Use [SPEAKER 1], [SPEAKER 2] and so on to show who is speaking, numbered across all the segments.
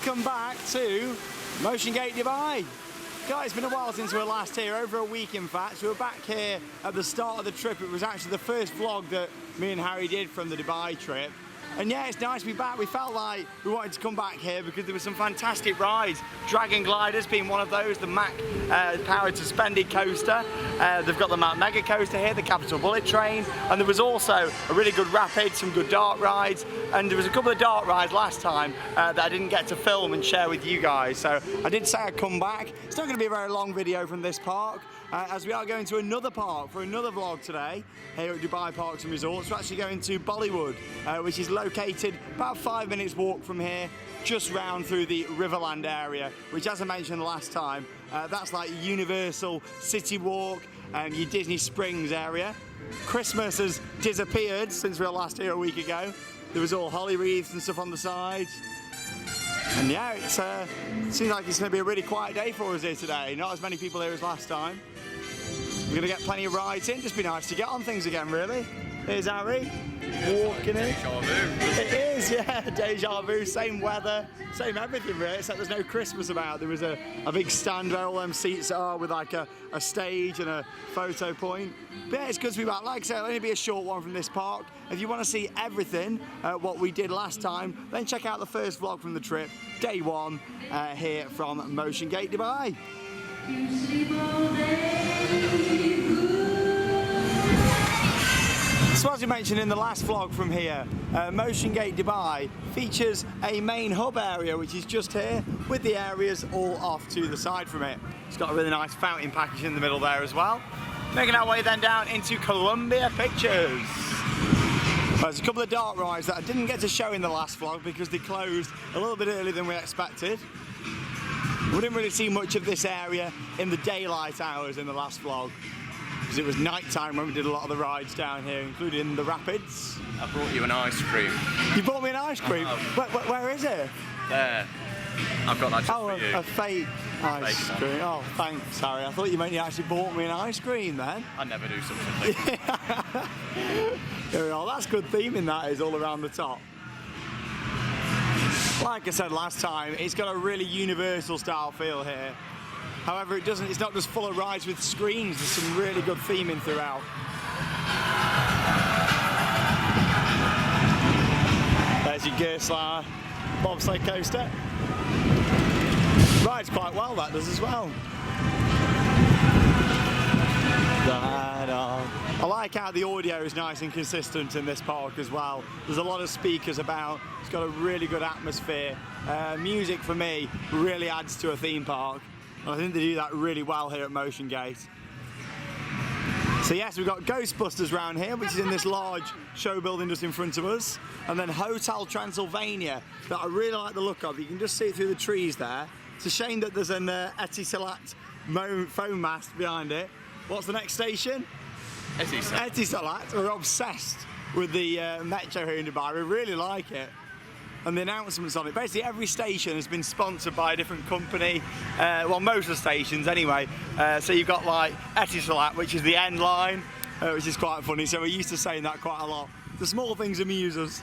[SPEAKER 1] welcome back to Motiongate Dubai. Guys, it's been a while since we were last here, over a week in fact. We were back here at the start of the trip. It was actually the first vlog that me and Harry did from the Dubai trip. And yeah, it's nice to be back. We felt like we wanted to come back here because there were some fantastic rides. Dragon Gliders being one of those, the Mack powered suspended coaster. They've got the Mack Mega coaster here, the Capital Bullet train, and there was also a really good rapid, some good dark rides, and there was a couple of dark rides last time that I didn't get to film and share with you guys. So I did say I'd come back. It's not going to be a very long video from this park, as we are going to another park for another vlog today here at Dubai Parks and Resorts. We're actually going to Bollywood, which is located about 5 minutes walk from here, just round through the Riverland area, which, as I mentioned last time, that's like Universal City Walk and your Disney Springs area. Christmas has disappeared since we were last here a week ago. There was all holly wreaths and stuff on the sides. And yeah, it seems like it's going to be a really quiet day for us here today. Not as many people here as last time. We're going to get plenty of rides in. Just be nice to get on things again, really. Here's Harry, walking in.
[SPEAKER 2] Deja vu.
[SPEAKER 1] It is, yeah, deja vu. Same weather, same everything, really, except there's no Christmas about. There was a big stand where all them seats are with like a stage and a photo point. But yeah, it's good to be back. Like I said, it'll only be a short one from this park. If you want to see everything, what we did last time, then check out the first vlog from the trip, day one, here from Motiongate Dubai. So as we mentioned in the last vlog from here, Motiongate Dubai features a main hub area which is just here, with the areas all off to the side from it. It's got a really nice fountain package in the middle there as well. Making our way then down into Columbia Pictures. There's a couple of dark rides that I didn't get to show in the last vlog because they closed a little bit earlier than we expected. We didn't really see much of this area in the daylight hours in the last vlog, because it was night time when we did a lot of the rides down here, including the rapids.
[SPEAKER 2] I brought you an ice cream.
[SPEAKER 1] You bought me an ice cream? Where is it?
[SPEAKER 2] There. I've got that just for you.
[SPEAKER 1] A fake ice cream. Oh, thanks, Harry. I thought you meant you actually bought me an ice cream then.
[SPEAKER 2] I never do such a thing.
[SPEAKER 1] There we are. That's good theming, that is, all around the top. Like I said last time, it's got a really universal style feel here. However, it's not just full of rides with screens, there's some really good theming throughout. There's your Gerstlauer bobsleigh coaster. Rides quite well, that does as well. I like how the audio is nice and consistent in this park as well. There's a lot of speakers about. It's got a really good atmosphere. Music for me really adds to a theme park. I think they do that really well here at Motiongate. So yes, we've got Ghostbusters round here, which is in this large show building just in front of us. And then Hotel Transylvania, that I really like the look of. You can just see it through the trees there. It's a shame that there's an Etisalat foam mast behind it. What's the next station? Etisalat. We're obsessed with the metro here in Dubai. We really like it. And the announcements on it. Basically every station has been sponsored by a different company. Well, most of the stations anyway. So you've got like Etisalat, which is the end line, which is quite funny. So we're used to saying that quite a lot. The small things amuse us.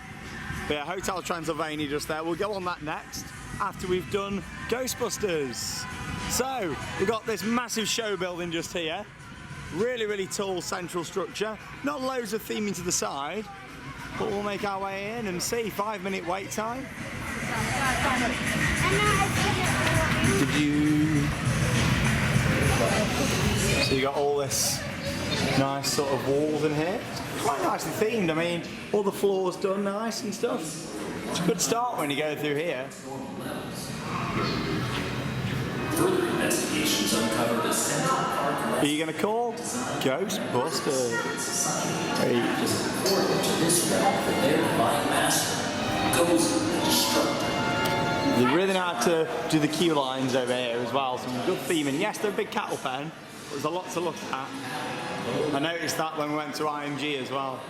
[SPEAKER 1] But yeah, Hotel Transylvania just there. We'll go on that next after we've done Ghostbusters. So we've got this massive show building just here. Really, really tall central structure. Not loads of theming to the side. But we'll make our way in and see. 5-minute wait time. So you got all this nice sort of walls in here. Quite nicely themed. I mean, all the floors done nice and stuff. It's a good start when you go through here.
[SPEAKER 3] Further investigations uncovered a Central Park.
[SPEAKER 1] Are you going to call Ghostbusters? Hey.
[SPEAKER 3] According to this realm, their divine master goes destructive.
[SPEAKER 1] They really know how to do the queue lines over here as well. Some good theming. Yes, they're a big cattle pen, but there's a lot to look at. I noticed that when we went to IMG as well.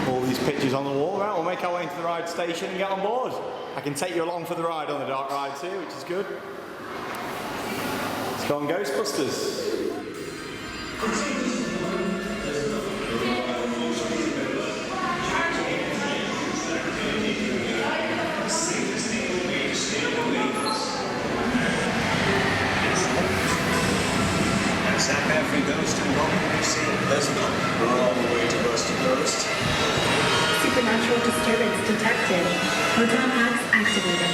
[SPEAKER 1] All these pictures on the wall. Right, we'll make our way into the ride station and get on board. I can take you along for the ride on the dark ride too, which is good. Let's go on Ghostbusters.
[SPEAKER 4] There's no wrong way to bust a ghost.
[SPEAKER 5] Supernatural disturbance detected. Hotel hacks activated.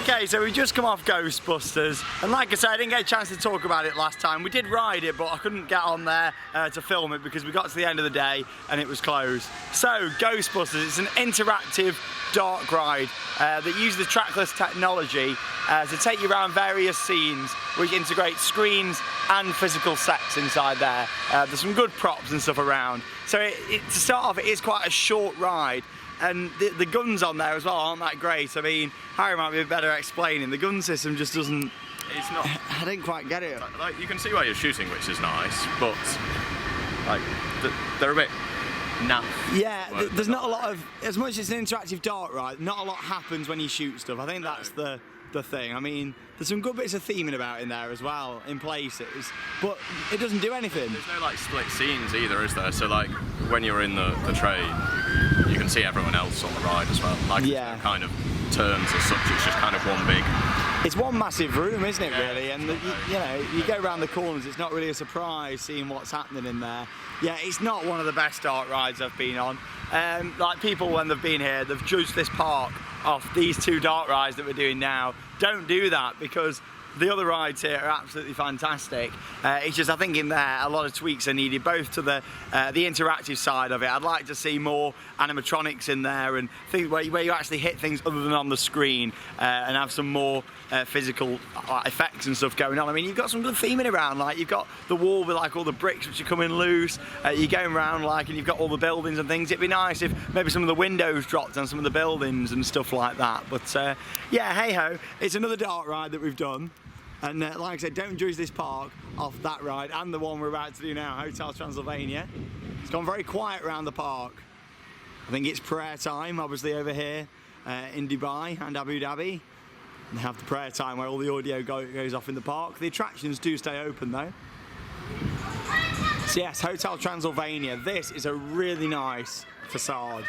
[SPEAKER 1] Okay, so we just come off Ghostbusters, and like I said, I didn't get a chance to talk about it last time. We did ride it, but I couldn't get on there to film it because we got to the end of the day and it was closed. So, Ghostbusters, it's an interactive dark ride that uses the trackless technology to take you around various scenes, which integrate screens and physical sets inside there. There's some good props and stuff around. So to start off, it is quite a short ride. And the guns on there as well aren't that great. I mean, Harry might be better at explaining. The gun system just doesn't...
[SPEAKER 2] It's not...
[SPEAKER 1] I didn't quite get it.
[SPEAKER 2] Like, you can see where you're shooting, which is nice, but like they're a bit naff.
[SPEAKER 1] Yeah, there's not a lot of... As much as it's an interactive dart ride, not a lot happens when you shoot stuff. I think that's the thing. I mean, there's some good bits of theming about in there as well, in places, but it doesn't do anything.
[SPEAKER 2] There's no like split scenes either, is there? So like when you're in the train, you can see everyone else on the ride as well. Like
[SPEAKER 1] yeah.
[SPEAKER 2] There's no kind of turns as such, it's just kind of one big...
[SPEAKER 1] It's one massive room, isn't it, really? And you know, you go around the corners, it's not really a surprise seeing what's happening in there. Yeah, it's not one of the best dart rides I've been on. Like people, when they've been here, they've judged this park off these two dart rides that we're doing now. Don't do that, because the other rides here are absolutely fantastic. It's just, I think in there, a lot of tweaks are needed, both to the interactive side of it. I'd like to see more animatronics in there and things where you actually hit things other than on the screen and have some more physical effects and stuff going on. I mean, you've got some good theming around, like you've got the wall with like all the bricks which are coming loose. You're going around like, and you've got all the buildings and things. It'd be nice if maybe some of the windows dropped on some of the buildings and stuff like that. But yeah, hey ho, it's another dart ride that we've done. And like I said, don't judge this park off that ride and the one we're about to do now, Hotel Transylvania. It's gone very quiet around the park. I think it's prayer time, obviously, over here in Dubai and Abu Dhabi. They have the prayer time where all the audio goes off in the park. The attractions do stay open though. So yes, Hotel Transylvania. This is a really nice facade.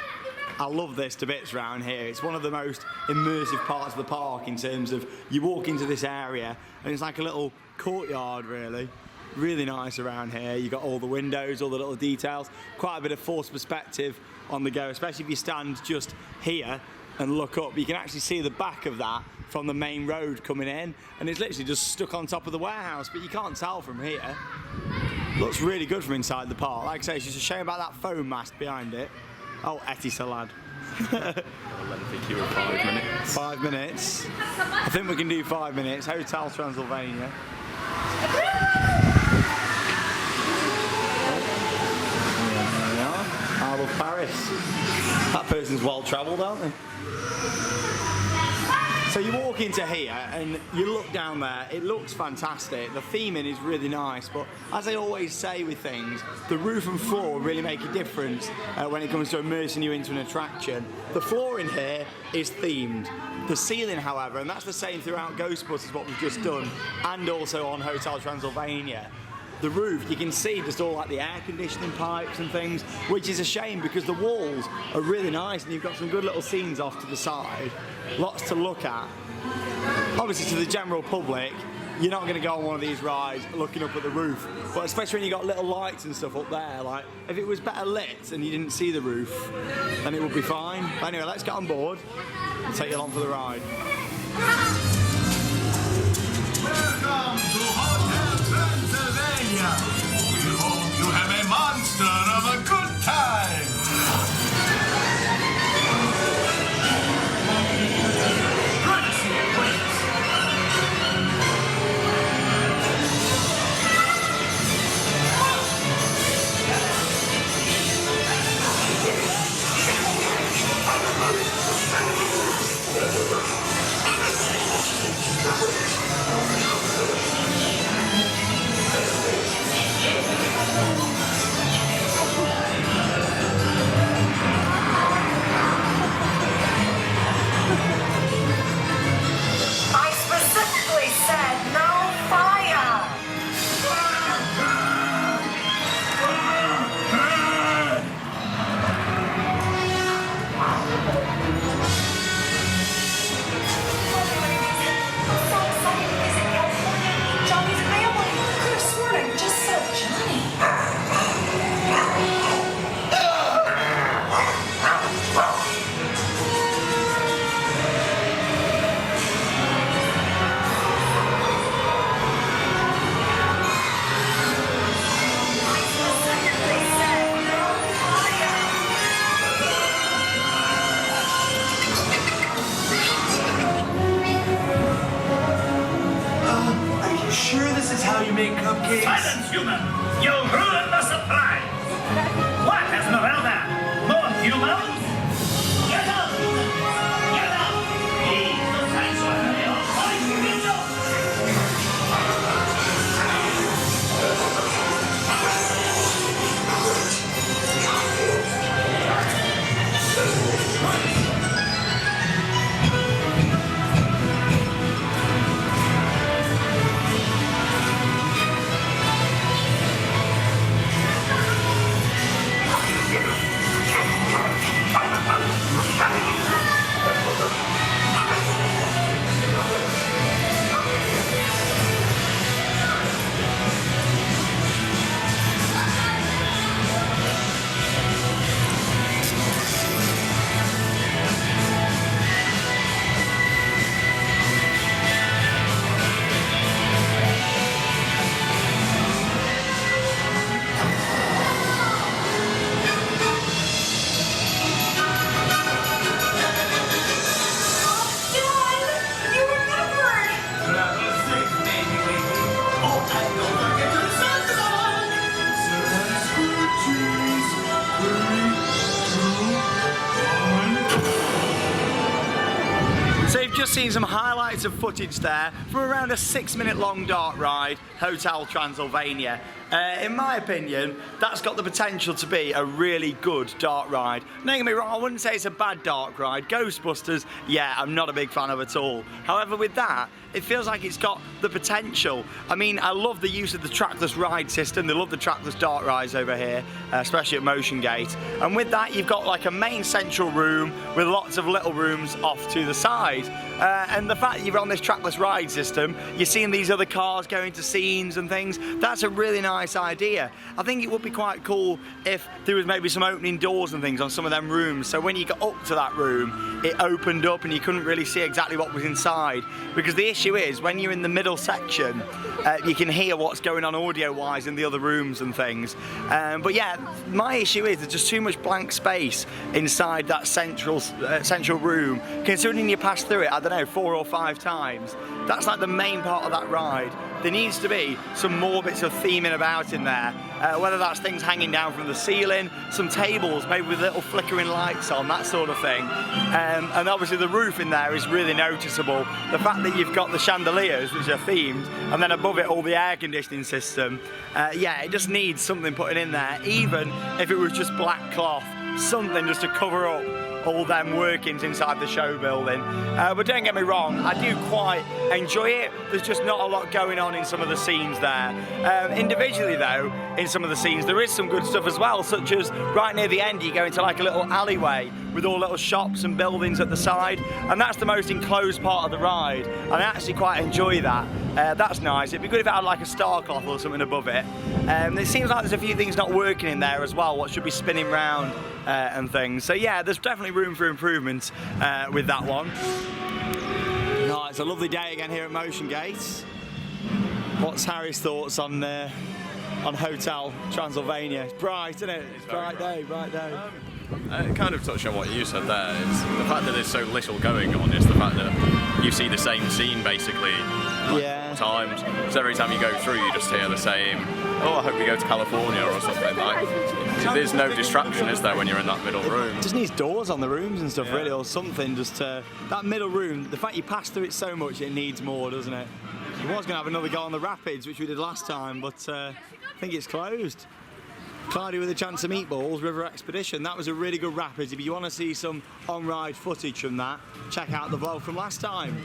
[SPEAKER 1] I love this to bits around here. It's one of the most immersive parts of the park in terms of you walk into this area and it's like a little courtyard really. Really nice around here. You've got all the windows, all the little details. Quite a bit of forced perspective on the go, especially if you stand just here and look up. You can actually see the back of that from the main road coming in, and it's literally just stuck on top of the warehouse, but you can't tell from here. Looks really good from inside the park. Like I say, it's just a shame about that foam mast behind it. Oh, Etty Salad.
[SPEAKER 2] 5 minutes.
[SPEAKER 1] 5 minutes. I think we can do 5 minutes. Hotel Transylvania. There we are. Paris. That person's well travelled, aren't they? So you walk into here and you look down there, it looks fantastic, the theming is really nice, but as I always say with things, the roof and floor really make a difference when it comes to immersing you into an attraction. The floor in here is themed. The ceiling, however, and that's the same throughout Ghostbusters, what we've just done, and also on Hotel Transylvania, the roof, you can see just all like the air conditioning pipes and things, which is a shame because the walls are really nice and you've got some good little scenes off to the side. Lots to look at. Obviously to the general public, you're not going to go on one of these rides looking up at the roof, but especially when you've got little lights and stuff up there, like if it was better lit and you didn't see the roof, then it would be fine. But anyway, let's get on board and take you along for the ride.
[SPEAKER 6] Welcome to Hotel Transylvania. We hope you have a monster of a good time.
[SPEAKER 7] Silence, human! You'll ruin the supply! What, Esmeralda? More humans? Get up! Get up! Leave the sanctuary or fight it up!
[SPEAKER 1] Seen some highlights of footage there from around a 6-minute long dark ride, Hotel Transylvania. In my opinion, that's got the potential to be a really good dark ride. Don't get me wrong, I wouldn't say it's a bad dark ride. Ghostbusters, yeah, I'm not a big fan of at all. However, with that, it feels like it's got the potential. I mean, I love the use of the trackless ride system. They love the trackless dark rides over here, especially at Motiongate. And with that, you've got like a main central room with lots of little rooms off to the side. And the fact that you're on this trackless ride system, you're seeing these other cars going to scenes and things, that's a really nice idea. I think it would be quite cool if there was maybe some opening doors and things on some of them rooms, so when you got up to that room, it opened up and you couldn't really see exactly what was inside. Because the issue is, when you're in the middle section, you can hear what's going on audio-wise in the other rooms and things. But yeah, my issue is there's just too much blank space inside that central room. Considering you pass through it, I don't know, 4 or 5 times, that's like the main part of that ride. there needs to be some more bits of theming about in there, whether that's things hanging down from the ceiling, some tables maybe with little flickering lights on, that sort of thing. And obviously the roof in there is really noticeable. The fact that you've got the chandeliers, which are themed, and then above it all the air conditioning system, yeah, it just needs something putting in there, even if it was just black cloth, something just to cover up all them workings inside the show building. But don't get me wrong, I do quite enjoy it. There's just not a lot going on in some of the scenes there. Individually though, in some of the scenes there is some good stuff as well, such as right near the end you go into like a little alleyway with all little shops and buildings at the side, and that's the most enclosed part of the ride, and I actually quite enjoy that. That's nice. It'd be good if it had like a star cloth or something above it. It seems like there's a few things not working in there as well, what should be spinning round and things. So yeah, there's definitely room for improvement with that one. Oh, it's a lovely day again here at Motiongate. What's Harry's thoughts on Hotel Transylvania? It's bright, isn't it? It's bright day, bright day.
[SPEAKER 2] Kind of touching on what you said there, is the fact that there's so little going on is the fact that you see the same scene basically times. So every time you go through you just hear the same, oh I hope we go to California or something. Like, there's no distraction, is there, when you're in that middle room?
[SPEAKER 1] It just needs doors on the rooms and stuff really, or something, just that middle room, the fact you pass through it so much, it needs more, doesn't it? We was going to have another go on the Rapids, which we did last time, but I think it's closed. Cloudy with a Chance of Meatballs, River Expedition. That was a really good Rapids. If you want to see some on-ride footage from that, check out the vlog from last time.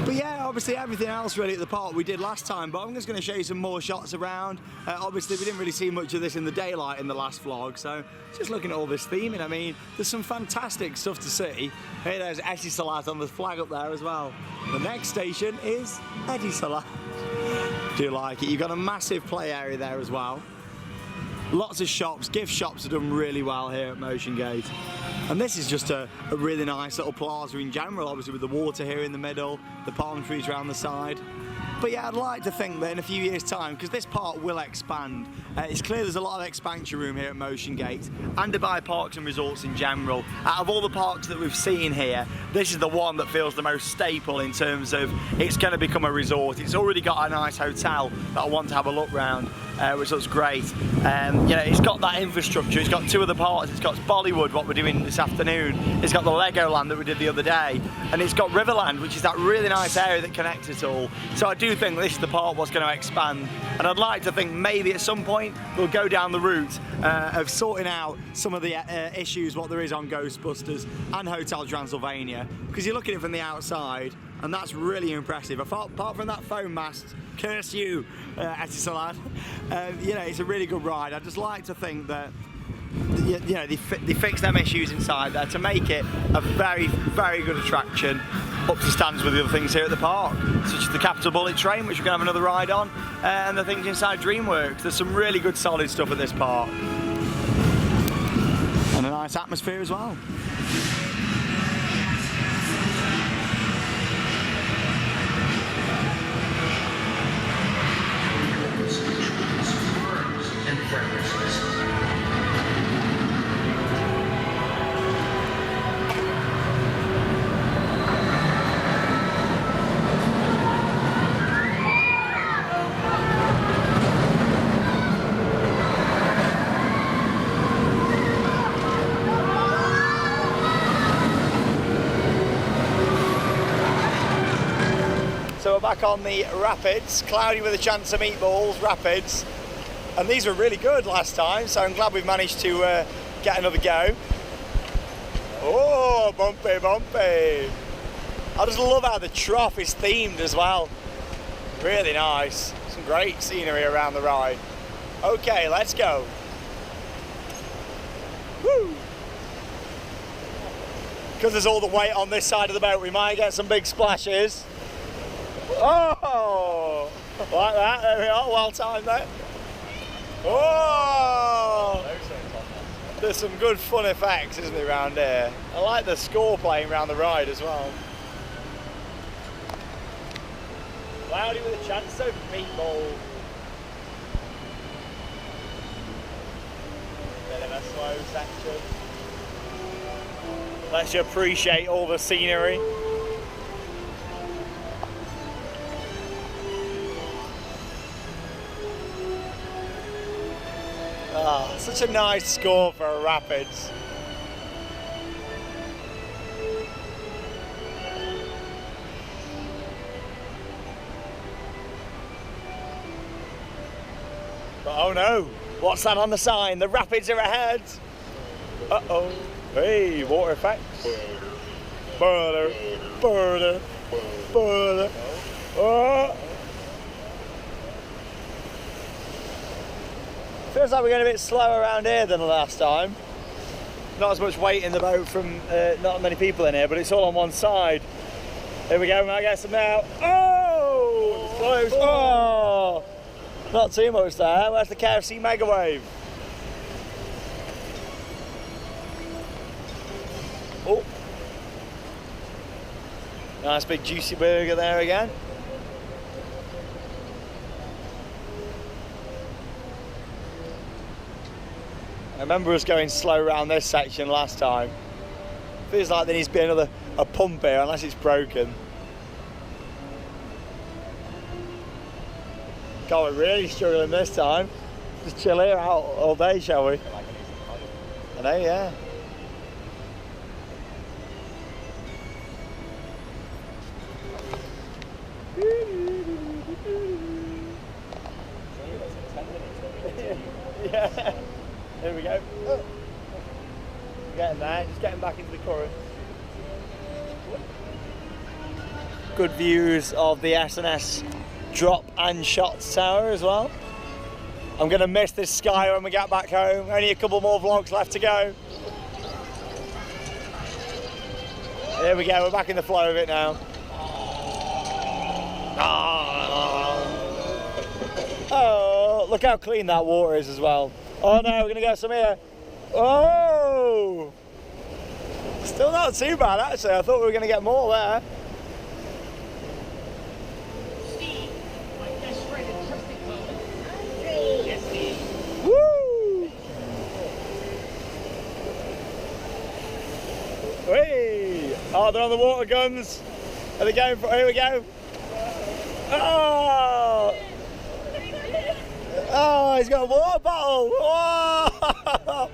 [SPEAKER 1] But yeah, obviously everything else really at the park we did last time, but I'm just going to show you some more shots around. Obviously we didn't really see much of this in the daylight in the last vlog, so just looking at all this theming, I mean, there's some fantastic stuff to see. Hey, there's Etisalat on the flag up there as well. The next station is Etisalat. Do you like it? You've got a massive play area there as well. Lots of shops, gift shops are done really well here at Motiongate. And this is just a really nice little plaza in general, obviously with the water here in the middle, the palm trees around the side. But yeah, I'd like to think that in a few years' time, because this park will expand, it's clear there's a lot of expansion room here at Motiongate and Dubai Parks and Resorts in general. Out of all the parks that we've seen here, this is the one that feels the most staple in terms of it's going to become a resort. It's already got a nice hotel that I want to have a look round, which looks great. You know, it's got that infrastructure, it's got two of the parks, it's got Bollywood, what we're doing this afternoon, it's got the Legoland that we did the other day, and it's got Riverland, which is that really nice area that connects it all. So I do think this is the park what's going to expand, and I'd like to think maybe at some point we'll go down the route of sorting out some of the issues what there is on Ghostbusters and Hotel Transylvania, because you look at it from the outside and that's really impressive. Apart from that foam mast, curse you, Etisalat, you know, it's a really good ride. I'd just like to think that you know, they fix them issues inside there to make it a very, very good attraction, up to stands with the other things here at the park, such as the Capital Bullet train, which we're going to have another ride on, and the things inside DreamWorks. There's some really good solid stuff at this park. And a nice atmosphere as well. So we're back on the Rapids, Cloudy with a Chance of Meatballs Rapids, and these were really good last time, so I'm glad we've managed to get another go. Oh, bumpy, bumpy. I just love how the trough is themed as well. Really nice. Some great scenery around the ride. Okay, let's go. Woo! Because there's all the weight on this side of the boat, we might get some big splashes. Oh, like that, there we are, well timed there. Oh, there's some good fun effects, isn't there, around here? I like the score playing around the ride as well. Cloudy with a Chance of Meatballs. Bit of a slow section. Lets you appreciate all the scenery. Such a nice score for a rapids. But oh no, what's that on the sign? The rapids are ahead. Uh-oh. Hey, water effects. Burner, burner, burner. Oh. Feels like we're going a bit slower around here than the last time. Not as much weight in the boat from not many people in here, but it's all on one side. Here we go, I get some now. Oh! It's close. Oh! Not too much there. Where's the KFC Mega Wave? Oh! Nice big juicy burger there again. I remember us going slow around this section last time. Feels like there needs to be a pump here, unless it's broken. God, we're really struggling this time. Just chill here out all day, shall we? I know, yeah. Yeah. Here we go. Oh. Getting there, just getting back into the current. Good views of the S&S drop and shots tower as well. I'm going to miss this sky when we get back home. Only a couple more vlogs left to go. Here we go, we're back in the flow of it now. Oh, look how clean that water is as well. Oh no, we're going to get some here. Oh! Still not too bad actually, I thought we were going to get more there. Woo! Whee! Oh, they're on the water guns. Are they going for, here we go. Oh! Oh, he's got a water bottle. Whoa!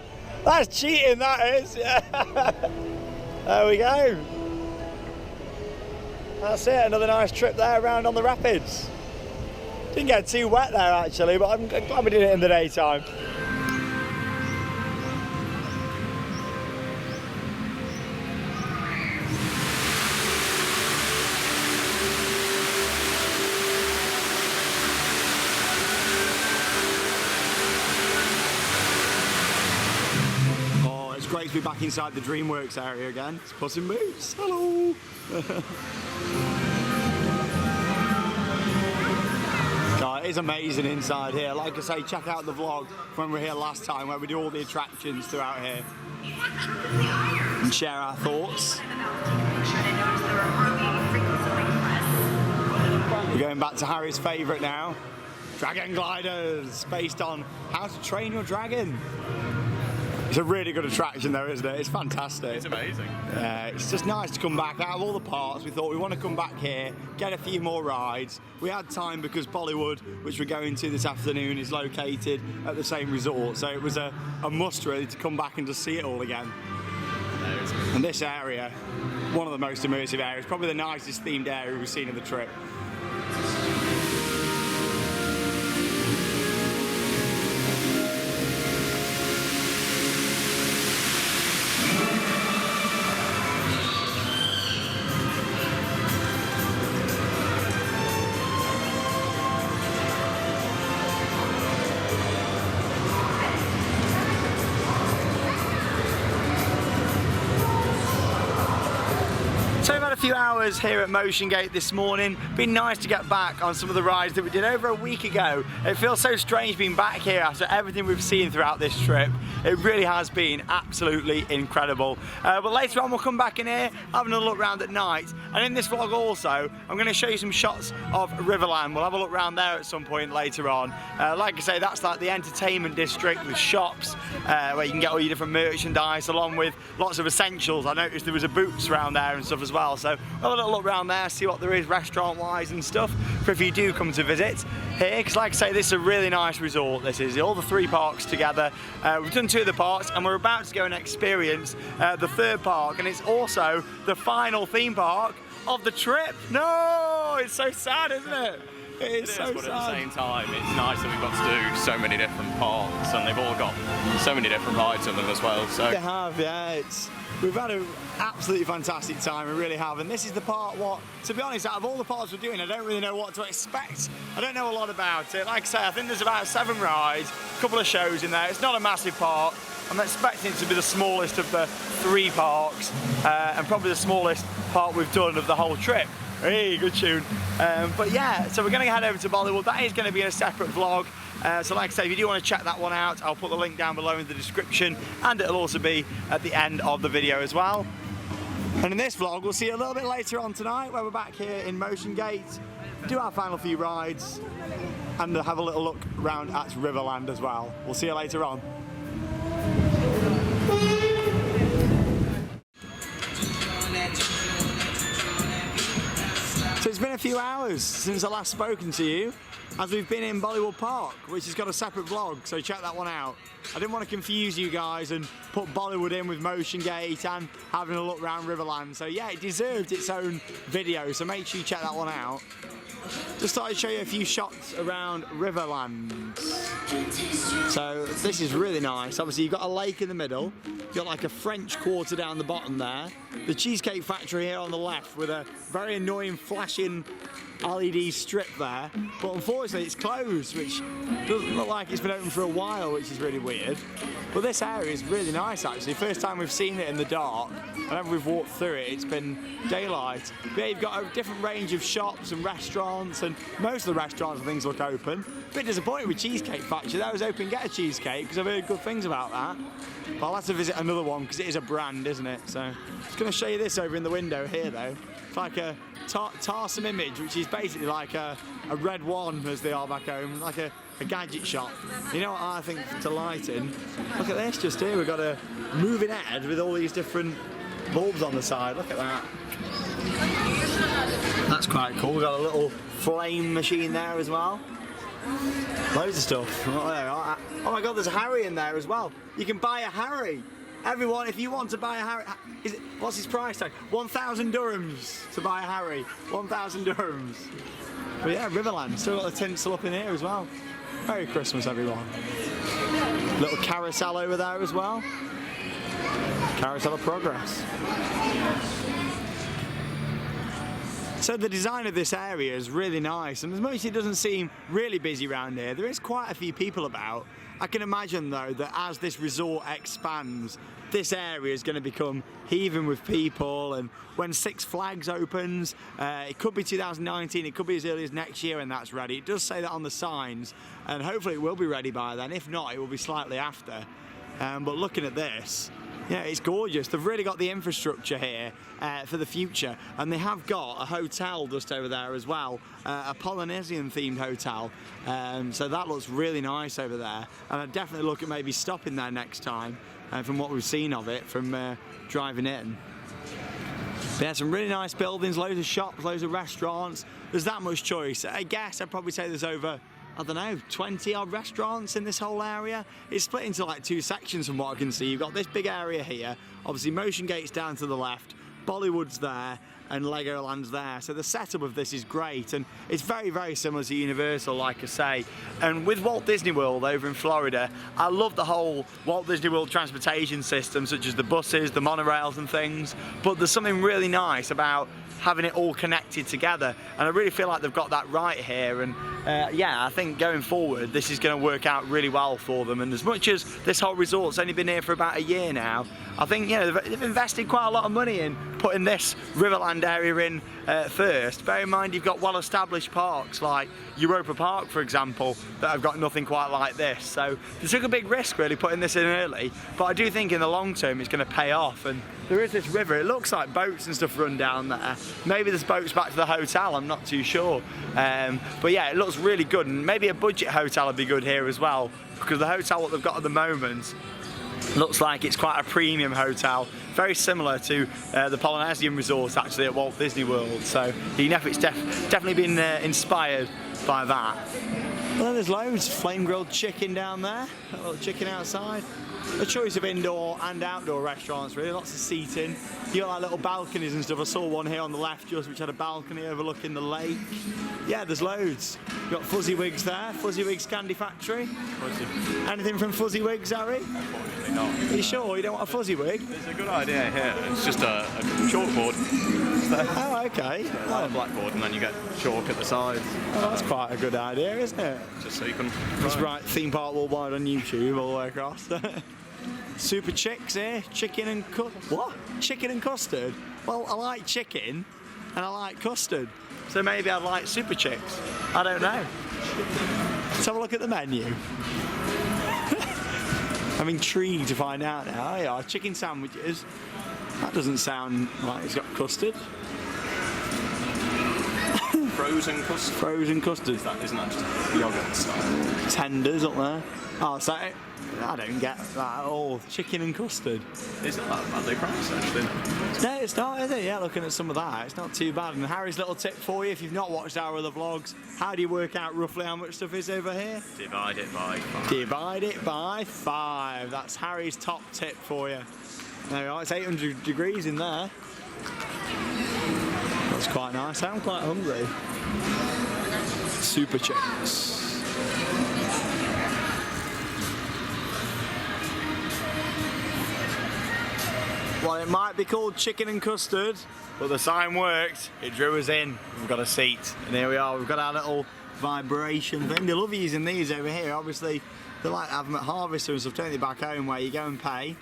[SPEAKER 1] That's cheating, that is. There we go. That's it, another nice trip there around on the rapids. Didn't get too wet there actually, but I'm glad we did it in the daytime. Oh, it's great to be back inside the DreamWorks area again. It's Puss in Boots. Hello. God, it's amazing inside here. Like I say, check out the vlog from when we were here last time, where we do all the attractions throughout here and share our thoughts. We're going back to Harry's favourite now, Dragon Gliders, based on How to Train Your Dragon. It's a really good attraction though, isn't it? It's fantastic.
[SPEAKER 2] It's amazing.
[SPEAKER 1] It's just nice to come back out of all the parks. We thought we want to come back here, get a few more rides. We had time because Bollywood, which we're going to this afternoon, is located at the same resort. So it was a must really to come back and just see it all again. And this area, one of the most immersive areas, probably the nicest themed area we've seen in the trip. So we've had a few hours here at Motiongate this morning. Been nice to get back on some of the rides that we did over a week ago. It feels so strange being back here after everything we've seen throughout this trip. It really has been absolutely incredible. But later on we'll come back in here, have another look round at night. And in this vlog also, I'm going to show you some shots of Riverland. We'll have a look round there at some point later on. Like I say, that's like the entertainment district with shops where you can get all your different merchandise along with lots of essentials. I noticed there was a Boots around there and stuff as well. So So have a little look around there, see what there is restaurant-wise and stuff for if you do come to visit here, because like I say, this is a really nice resort. This is all the 3 parks together. We've done 2 of the parks and we're about to go and experience the 3rd park, and it's also the final theme park of the trip. No, it's so sad, isn't it? It is so
[SPEAKER 2] but
[SPEAKER 1] sad.
[SPEAKER 2] at the same time, it's nice that we've got to do so many different parks, and they've all got so many different rides in them as well. So
[SPEAKER 1] They have, yeah. We've had an absolutely fantastic time, we really have. And this is the part to be honest, out of all the parts we're doing, I don't really know what to expect. I don't know a lot about it. Like I say, I think there's about 7 rides, a couple of shows in there. It's not a massive park. I'm expecting it to be the smallest of the 3 parks, and probably the smallest part we've done of the whole trip. Hey, good tune. But yeah, so we're going to head over to Bollywood. That is going to be in a separate vlog. So like I say, if you do want to check that one out, I'll put the link down below in the description, and it'll also be at the end of the video as well. And in this vlog, we'll see you a little bit later on tonight, where we're back here in Motiongate, do our final few rides, and have a little look around at Riverland as well. We'll see you later on. So it's been a few hours since I last spoken to you, as we've been in Bollywood Park, which has got a separate vlog, so check that one out. I didn't want to confuse you guys and put Bollywood in with Motiongate and having a look around Riverland, so yeah, it deserved its own video, so make sure you check that one out. Just thought I'd show you a few shots around Riverland. So this is really nice. Obviously you've got a lake in the middle, you've got like a French Quarter down the bottom there, the Cheesecake Factory here on the left with a very annoying flashing LED strip there, but unfortunately it's closed, which doesn't look like it's been open for a while, which is really weird. But this area is really nice actually. First time we've seen it in the dark. Whenever we've walked through it, it's been daylight. But yeah, you've got a different range of shops and restaurants, and most of the restaurants and things look open. A bit disappointed with Cheesecake Factory. That was open, get a cheesecake, because I've heard good things about that. But I'll have to visit another one because it is a brand, isn't it? So I'm just going to show you this over in the window here though. It's like a Tarsome image, which is basically like a Red One, as they are back home, like a gadget shop. You know what I think to lighting? Look at this just here, we've got a moving head with all these different bulbs on the side, look at that. That's quite cool, we've got a little flame machine there as well. Loads of stuff. Oh my god, there's a Harry in there as well. You can buy a Harry. Everyone, if you want to buy a Harry, what's his price tag? 1,000 dirhams to buy a Harry. 1,000 dirhams. But yeah, Riverland, still got the tinsel up in here as well. Merry Christmas, everyone. Little carousel over there as well. Carousel of Progress. So the design of this area is really nice, and as much as it doesn't seem really busy around here, there is quite a few people about. I can imagine though that as this resort expands, this area is going to become heaving with people, and when Six Flags opens, it could be 2019, it could be as early as next year when that's ready. It does say that on the signs, and hopefully it will be ready by then. If not, it will be slightly after. But looking at this, yeah, it's gorgeous. They've really got the infrastructure here for the future, and they have got a hotel just over there as well, a Polynesian themed hotel, so that looks really nice over there, and I'd definitely look at maybe stopping there next time from what we've seen of it from driving in. But yeah, some really nice buildings, loads of shops, loads of restaurants. There's that much choice. I guess I'd probably say there's over, I don't know, 20 odd restaurants in this whole area. It's split into like 2 sections from what I can see. You've got this big area here, obviously Motiongate's down to the left, Bollywood's there, and Legoland's there. So the setup of this is great, and it's very, very similar to Universal, like I say. And with Walt Disney World over in Florida, I love the whole Walt Disney World transportation system, such as the buses, the monorails and things, but there's something really nice about having it all connected together, and I really feel like they've got that right here. And yeah, I think going forward this is going to work out really well for them, and as much as this whole resort's only been here for about a year now, I think, you know, they've invested quite a lot of money in putting this Riverland area in first. Bear in mind you've got well-established parks like Europa Park, for example, that have got nothing quite like this, so they took a big risk really putting this in early, but I do think in the long term it's going to pay off. And there is this river, it looks like boats and stuff run down there. Maybe there's boats back to the hotel, I'm not too sure. But yeah, it looks really good, and maybe a budget hotel would be good here as well, because the hotel what they've got at the moment Looks like it's quite a premium hotel, very similar to the Polynesian resort actually at Walt Disney World. So you know it's definitely been inspired by that. Well, then there's loads flame grilled chicken down there, a little chicken outside. A choice of indoor and outdoor restaurants really, lots of seating. You got like little balconies and stuff. I saw one here on the left just which had a balcony overlooking the lake. Yeah, there's loads. You got Fuzzy Wigs there, Fuzzy Wigs Candy Factory. Anything from Fuzzy Wigs, Harry?
[SPEAKER 2] Unfortunately not.
[SPEAKER 1] Are you sure you don't want a fuzzy wig?
[SPEAKER 2] There's a good idea here. It's just a chalkboard.
[SPEAKER 1] Oh, okay.
[SPEAKER 2] A blackboard, and then you get chalk at the sides.
[SPEAKER 1] Well, that's quite a good idea, isn't it?
[SPEAKER 2] Just so you can.
[SPEAKER 1] Just right, theme park worldwide on YouTube all the way across. Super chicks here, chicken and what? Chicken and custard? Well, I like chicken and I like custard, so maybe I'd like super chicks. I don't know. Let's have a look at the menu. I'm intrigued to find out now. Oh, yeah, chicken sandwiches. That doesn't sound like it's got custard.
[SPEAKER 2] Frozen custard.
[SPEAKER 1] Frozen custard.
[SPEAKER 2] Isn't that just yogurt style?
[SPEAKER 1] Tenders up there. Oh, so I don't get that at all. Chicken and custard.
[SPEAKER 2] Isn't that badly priced actually?
[SPEAKER 1] No, it's not, is it? Yeah, looking at some of that, it's not too bad. And Harry's little tip for you, if you've not watched our other vlogs, how do you work out roughly how much stuff is over here?
[SPEAKER 2] Divide it by 5.
[SPEAKER 1] Divide it by 5. That's Harry's top tip for you. There we are, it's 800 degrees in there. That's quite nice. I'm quite hungry. Super chicks. Well, it might be called chicken and custard, but the sign worked. It drew us in. We've got a seat, and here we are. We've got our little vibration thing. They love using these over here. Obviously, they like to have them at Harvester and stuff, don't they, back home, where you go and pay,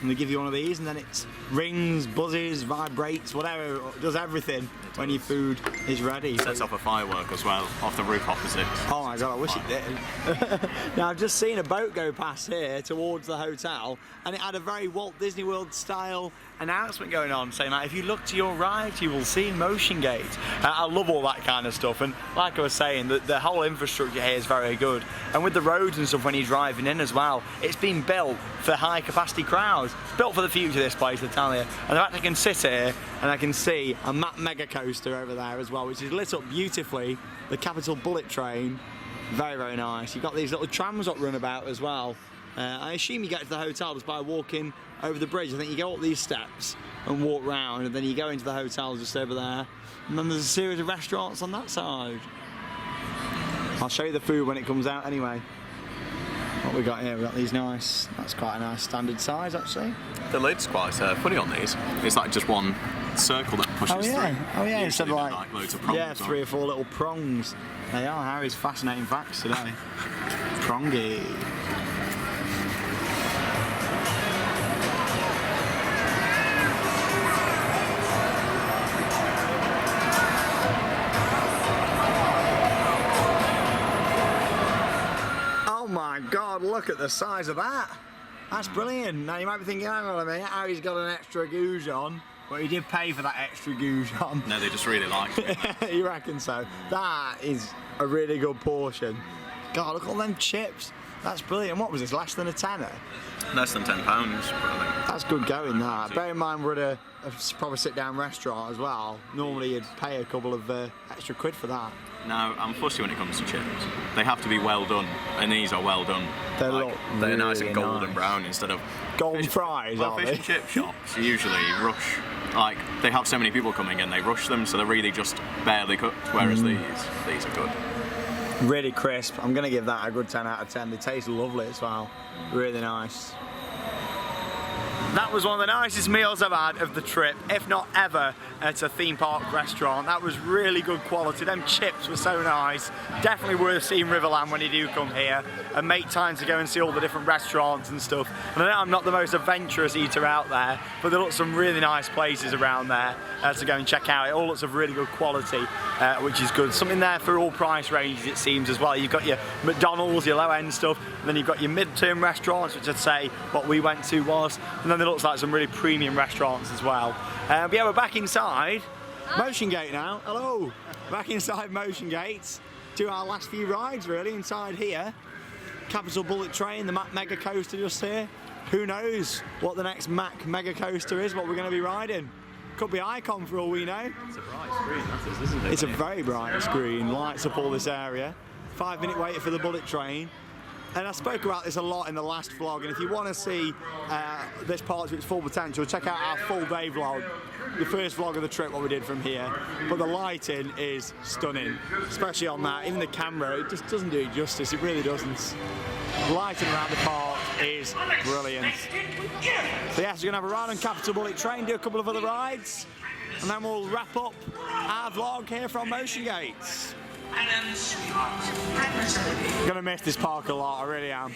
[SPEAKER 1] and they give you one of these, and then it rings, buzzes, vibrates, whatever, it does everything when your food is ready.
[SPEAKER 2] Sets off a firework as well off the roof opposite.
[SPEAKER 1] Oh my god, I wish it did. Now I've just seen a boat go past here towards the hotel, and it had a very Walt Disney World style announcement going on saying like, if you look to your right you will see Motiongate. I love all that kind of stuff, and like I was saying, the whole infrastructure here is very good, and with the roads and stuff when you're driving in as well, it's been built for high capacity crowds. It's built for the future, this place, I tell you. And in fact I can sit here and I can see a mega coaster over there as well, which is lit up beautifully, the Capital Bullet Train. Very, very nice. You've got these little trams that run about as well. I assume you get to the hotel just by walking over the bridge. I think you go up these steps and walk round, and then you go into the hotel just over there. And then there's a series of restaurants on that side. I'll show you the food when it comes out anyway. What we got here? We got these nice. That's quite a nice standard size actually.
[SPEAKER 2] The lid's quite funny on these. It's like just one circle that pushes through.
[SPEAKER 1] Oh yeah, instead of like
[SPEAKER 2] loads of prongs.
[SPEAKER 1] Yeah, 3 or 4 little prongs. They are Harry's fascinating facts today. Prongy. Oh my god, look at the size of that. That's brilliant. Now you might be thinking, hang on a minute, Harry's got an extra gouge on. But he did pay for that extra gouge on.
[SPEAKER 2] No, they just really like it.
[SPEAKER 1] You reckon so? That is a really good portion. God, look at all them chips. That's brilliant. What was this, less than a tenner?
[SPEAKER 2] Less than £10, probably.
[SPEAKER 1] That's good going, that. Bear in mind we're at a proper sit-down restaurant as well. Normally you'd pay a couple of extra quid for that.
[SPEAKER 2] Now, I'm fussy when it comes to chips. They have to be well done, and these are well done.
[SPEAKER 1] They're
[SPEAKER 2] They're nice
[SPEAKER 1] really
[SPEAKER 2] and golden
[SPEAKER 1] nice.
[SPEAKER 2] brown instead of
[SPEAKER 1] Golden fries,
[SPEAKER 2] well,
[SPEAKER 1] aren't
[SPEAKER 2] fish
[SPEAKER 1] they?
[SPEAKER 2] and chip shops usually rush. Like, they have so many people coming in, they rush them, so they're really just barely cooked. Whereas these are good.
[SPEAKER 1] Really crisp. I'm going to give that a good 10 out of 10. They taste lovely as well. Really nice. That was one of the nicest meals I've had of the trip, if not ever, at a theme park restaurant. That was really good quality. Them chips were so nice. Definitely worth seeing Riverland when you do come here, and make time to go and see all the different restaurants and stuff. And I know I'm not the most adventurous eater out there, but there look some really nice places around there to go and check out. It all looks of really good quality, which is good. Something there for all price ranges, it seems, as well. You've got your McDonald's, your low-end stuff, and then you've got your mid-term restaurants, which I'd say what we went to was, and then there looks like some really premium restaurants as well. But yeah, we're back inside Motiongate now. Hello. Back inside Motiongate. Do our last few rides really inside here. Capital Bullet Train, the mega coaster just here. who knows what the next Mack mega coaster is, what we're going to be riding. Could be Icon for all we know.
[SPEAKER 2] It's a bright screen, that is, isn't it?
[SPEAKER 1] It's a very bright screen, lights up all this area. 5-minute wait for the bullet train. And I spoke about this a lot in the last vlog, and if you want to see this part to its full potential, check out our full day vlog, the first vlog of the trip, what we did from here. But the lighting is stunning, especially on that. Even the camera, it just doesn't do it justice, it really doesn't. The lighting around the park is brilliant. So yes, we're going to have a ride on Capital Bullet Train, do a couple of other rides, and then we'll wrap up our vlog here from Motiongate. I'm gonna miss this park a lot, I really am.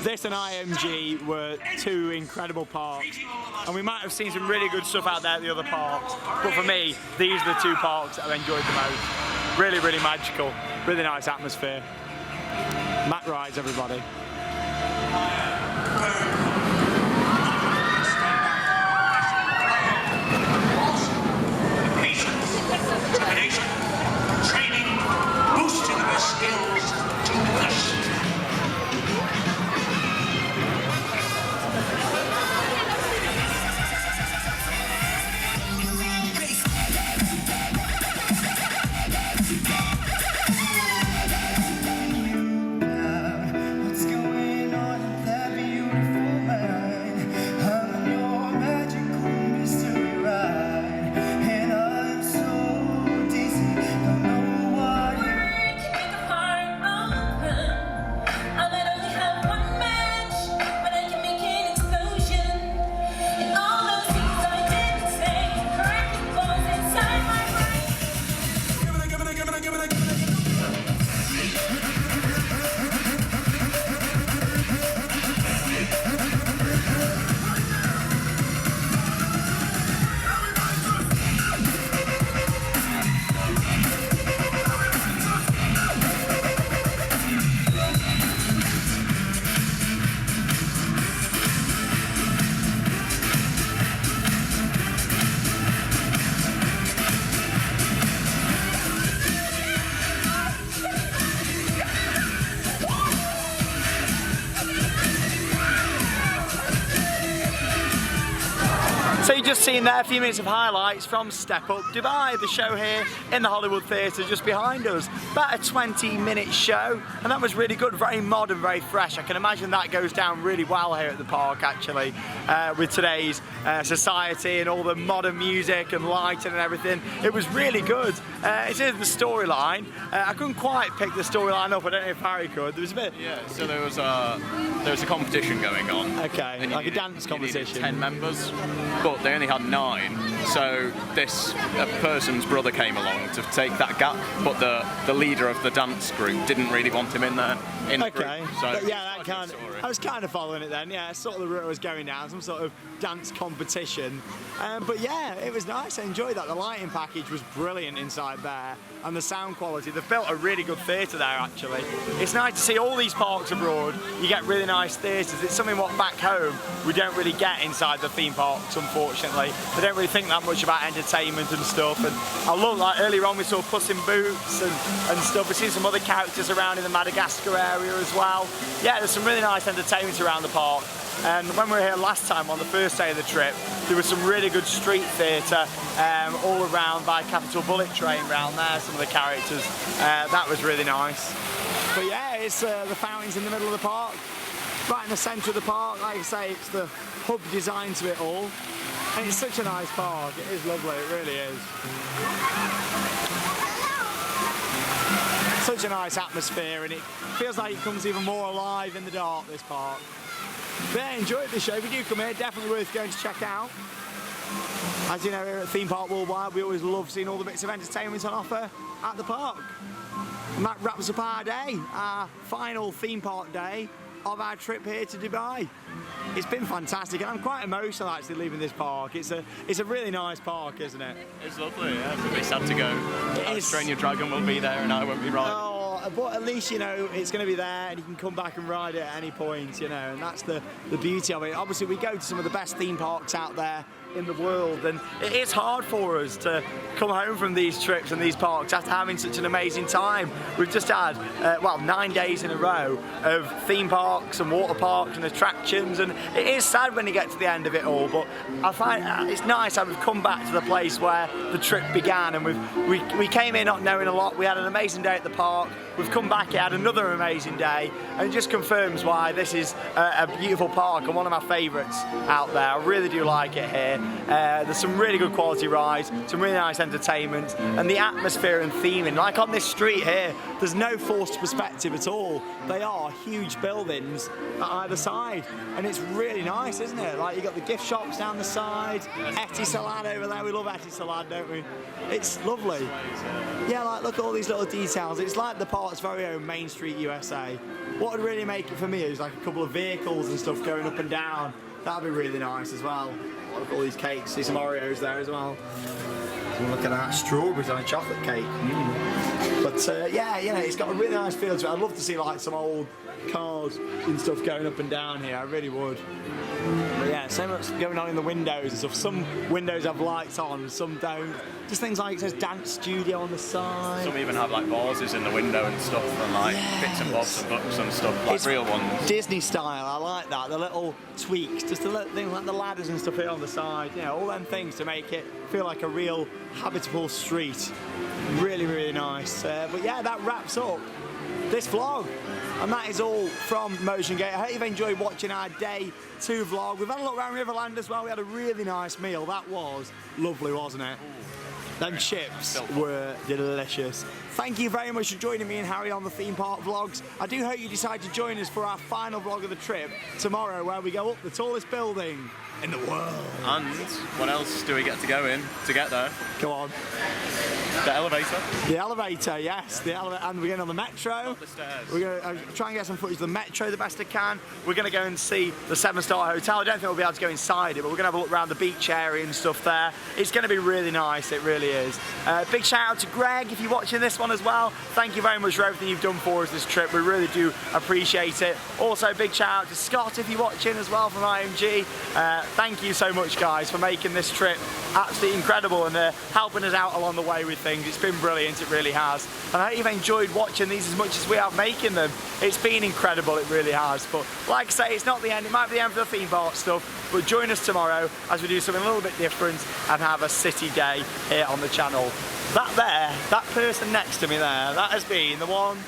[SPEAKER 1] This and IMG were two incredible parks, and we might have seen some really good stuff out there at the other parks, but for me, these are the two parks that I've enjoyed the most. Really, really magical, really nice atmosphere. Mack rides, everybody. So you just seen there a few minutes of highlights from Step Up Dubai, the show here in the Hollywood Theatre just behind us. About a 20-minute show, and that was really good, very modern, very fresh. I can imagine that goes down really well here at the park actually, with today's society and all the modern music and lighting and everything. It was really good. It's in the storyline. I couldn't quite pick the storyline up, I don't know if Harry could. There was a bit...
[SPEAKER 2] Yeah, so there was a competition going on.
[SPEAKER 1] Okay, like a dance competition.
[SPEAKER 2] 10 members, but they only had 9. So this person's brother came along to take that gap, but the leader of the dance group didn't really want him in there.
[SPEAKER 1] Okay, so yeah, that kind of, I was kind of following it then. Yeah, sort of the route I was going down, some sort of dance competition. But yeah, it was nice. I enjoyed that. The lighting package was brilliant inside there, and the sound quality. They've built a really good theatre there actually. It's nice to see all these parks abroad. You get really nice theatres. It's something what back home we don't really get inside the theme parks, unfortunately. They don't really think that much about entertainment and stuff. And I love, like earlier on we saw Puss in Boots and stuff. We've seen some other characters around in the Madagascar area as well. Yeah, there's some really nice entertainment around the park. And when we were here last time on the first day of the trip, there was some really good street theatre all around by Capital Bullet Train around there, some of the characters. That was really nice. But yeah, it's the fountains in the middle of the park, right in the centre of the park. Like I say, it's the hub design to it all. And it's such a nice park, it is lovely, it really is. Such a nice atmosphere, and it feels like it comes even more alive in the dark, this park. But yeah, enjoyed the show. If you do come here, definitely worth going to check out. As you know, here at Theme Park Worldwide, we always love seeing all the bits of entertainment on offer at the park. And that wraps up our day, our final theme park day of our trip here to Dubai. It's been fantastic, and I'm quite emotional actually leaving this park. It's a really nice park, isn't it?
[SPEAKER 2] It's lovely, yeah. It's a bit sad to go. Strain Your Dragon will be there and I won't be riding.
[SPEAKER 1] Oh, but at least, you know, it's going to be there and you can come back and ride it at any point, you know, and that's the beauty of it. Obviously, we go to some of the best theme parks out there in the world, and it is hard for us to come home from these trips and these parks after having such an amazing time. We've just had, 9 days in a row of theme parks and water parks and attractions, and it is sad when you get to the end of it all, but I find it's nice that we've come back to the place where the trip began, and we came in not knowing a lot. We had an amazing day at the park. We've come back here, had another amazing day, and it just confirms why this is a beautiful park and one of my favourites out there. I really do like it here. There's some really good quality rides, some really nice entertainment, and the atmosphere and theming. Like on this street here, there's no forced perspective at all. They are huge buildings at either side, and it's really nice, isn't it? Like, you got the gift shops down the side, Etisalat over there. We love Etisalat, don't we? It's lovely. Yeah, like, look at all these little details. It's like the park's very own Main Street USA. What would really make it for me is like a couple of vehicles and stuff going up and down. That'd be really nice as well. Look at all these cakes. See some Oreos there as well. Look at that, strawberries on a chocolate cake. But yeah, you know, it's got a really nice feel to it. I'd love to see like some old cars and stuff going up and down here. I really would. But yeah, so much going on in the windows and stuff. Some windows have lights on, some don't. Just things like it says dance studio on the side.
[SPEAKER 2] Some even have like vases in the window and stuff, and like bits and bobs and books and stuff, like
[SPEAKER 1] it's
[SPEAKER 2] real ones.
[SPEAKER 1] Disney style, I like that. The little tweaks, just the little things like the ladders and stuff here on the side. You know, all them things to make it feel like a real habitable street. Really, really nice. But yeah, that wraps up this vlog. And that is all from Motiongate. I hope you've enjoyed watching our day 2 vlog. We've had a look around Riverland as well. We had a really nice meal. That was lovely, wasn't it? Them chips were delicious. Thank you very much for joining me and Harry on the theme park vlogs. I do hope you decide to join us for our final vlog of the trip tomorrow, where we go up the tallest building in the world.
[SPEAKER 2] And what else do we get to go in to get there?
[SPEAKER 1] Go on.
[SPEAKER 2] The elevator.
[SPEAKER 1] The elevator, yes. The elevator, and we're going on the metro.
[SPEAKER 2] Up the stairs.
[SPEAKER 1] We're going to try and get some footage of the metro the best I can. We're going to go and see the 7-star hotel. I don't think we'll be able to go inside it, but we're going to have a look around the beach area and stuff there. It's going to be really nice, it really is. Big shout out to Greg if you're watching this one as well. Thank you very much for everything you've done for us this trip. We really do appreciate it. Also, big shout out to Scott if you're watching as well from IMG. Thank you so much, guys, for making this trip absolutely incredible and helping us out along the way with things. It's been brilliant, it really has. And I hope you've enjoyed watching these as much as we have making them. It's been incredible, it really has. But like I say, it's not the end. It might be the end for the theme park stuff, but join us tomorrow as we do something a little bit different and have a city day here on the channel. That person next to me there, that has been the one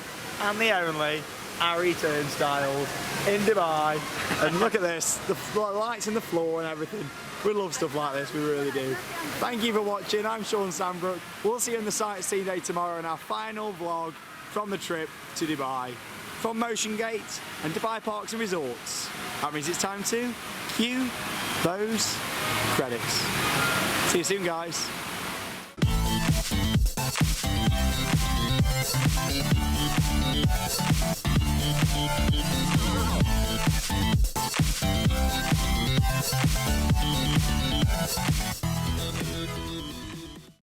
[SPEAKER 1] and the only Harry Turnstiles in Dubai. And look at this, the lights in the floor and everything. We love stuff like this, we really do. Thank you for watching. I'm Sean Sandbrook. We'll see you in the sightseeing day tomorrow in our final vlog from the trip to Dubai. From Motiongate and Dubai Parks and Resorts. That means it's time to cue those credits. See you soon, guys.
[SPEAKER 8] We'll be right back.